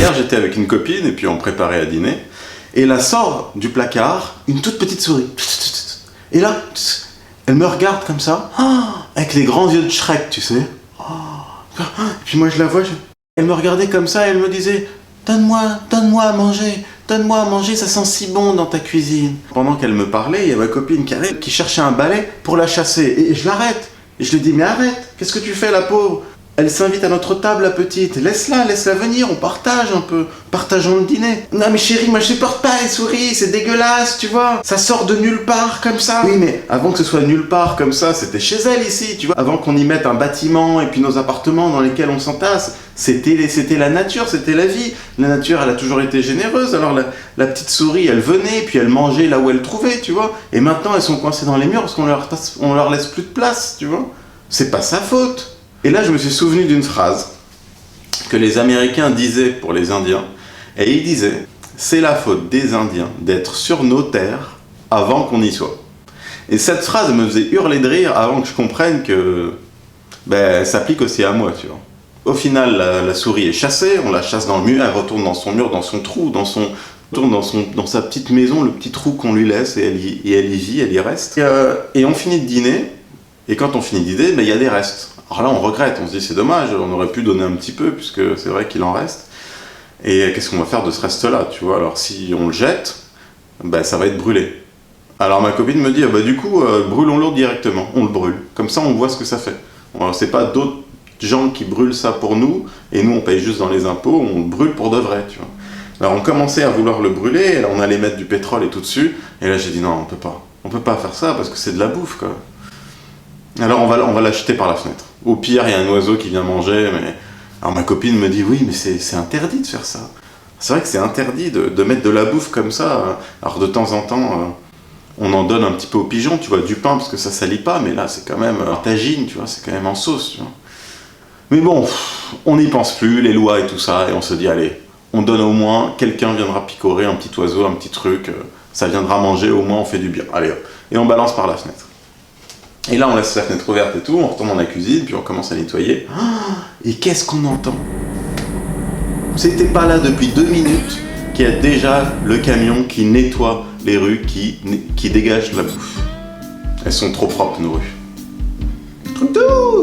hier, j'étais avec une copine et puis on préparait à dîner. Et là sort du placard une toute petite souris. Et là, elle me regarde comme ça, avec les grands yeux de Shrek, tu sais. Et puis moi je la vois, elle me regardait comme ça et elle me disait « Donne-moi à manger, ça sent si bon dans ta cuisine. » Pendant qu'elle me parlait, il y a ma copine qui arrive, qui cherchait un balai pour la chasser. Et je l'arrête. Et je lui dis « Mais arrête, qu'est-ce que tu fais la pauvre ? Elle s'invite à notre table, la petite. Laisse-la venir, on partage un peu. Partageons le dîner. » « Non mais chérie, moi je supporte pas les souris, c'est dégueulasse, tu vois. Ça sort de nulle part comme ça. » Oui mais avant que ce soit nulle part comme ça, c'était chez elle ici, tu vois. Avant qu'on y mette un bâtiment et puis nos appartements dans lesquels on s'entasse, c'était la nature, c'était la vie. La nature, elle a toujours été généreuse. Alors la petite souris, elle venait, puis elle mangeait là où elle trouvait, tu vois. Et maintenant, elles sont coincées dans les murs parce qu'on leur laisse plus de place, tu vois. C'est pas sa faute. Et là, je me suis souvenu d'une phrase que les Américains disaient pour les Indiens. Et ils disaient « C'est la faute des Indiens d'être sur nos terres avant qu'on y soit. » Et cette phrase me faisait hurler de rire avant que je comprenne que elle s'applique aussi à moi, tu vois. Au final, la souris est chassée, on la chasse dans le mur, elle retourne dans son mur, dans son trou, dans sa petite maison, le petit trou qu'on lui laisse, et elle y vit, elle y reste. Et on finit de dîner, et quand on finit de dîner, il y a des restes. Alors là, on regrette, on se dit c'est dommage, on aurait pu donner un petit peu, puisque c'est vrai qu'il en reste. Et qu'est-ce qu'on va faire de ce reste-là, tu vois? Alors si on le jette, ça va être brûlé. Alors ma copine me dit, du coup, brûlons-le directement, on le brûle. Comme ça, on voit ce que ça fait. C'est pas d'autres gens qui brûlent ça pour nous, et nous, on paye juste dans les impôts, on le brûle pour de vrai, tu vois. Alors on commençait à vouloir le brûler, et là, on allait mettre du pétrole et tout dessus, et là j'ai dit non, on peut pas faire ça, parce que c'est de la bouffe, quoi. Alors on va l'acheter par la fenêtre. Au pire, il y a un oiseau qui vient manger, mais... Alors ma copine me dit, oui, mais c'est interdit de faire ça. C'est vrai que c'est interdit de mettre de la bouffe comme ça. Alors de temps en temps, on en donne un petit peu aux pigeons, tu vois, du pain, parce que ça salit pas, mais là, c'est quand même un tagine, tu vois, c'est quand même en sauce, tu vois. Mais bon, on n'y pense plus, les lois et tout ça, et on se dit, allez, on donne au moins, quelqu'un viendra picorer un petit oiseau, un petit truc, ça viendra manger, au moins on fait du bien. Allez hop, et on balance par la fenêtre. Et là, on laisse la fenêtre ouverte et tout, on retourne dans la cuisine, puis on commence à nettoyer. Et qu'est-ce qu'on entend? C'était pas là depuis 2 minutes qu'il y a déjà le camion qui nettoie les rues, qui dégage la bouffe. Elles sont trop propres, nos rues. Truc de ouf!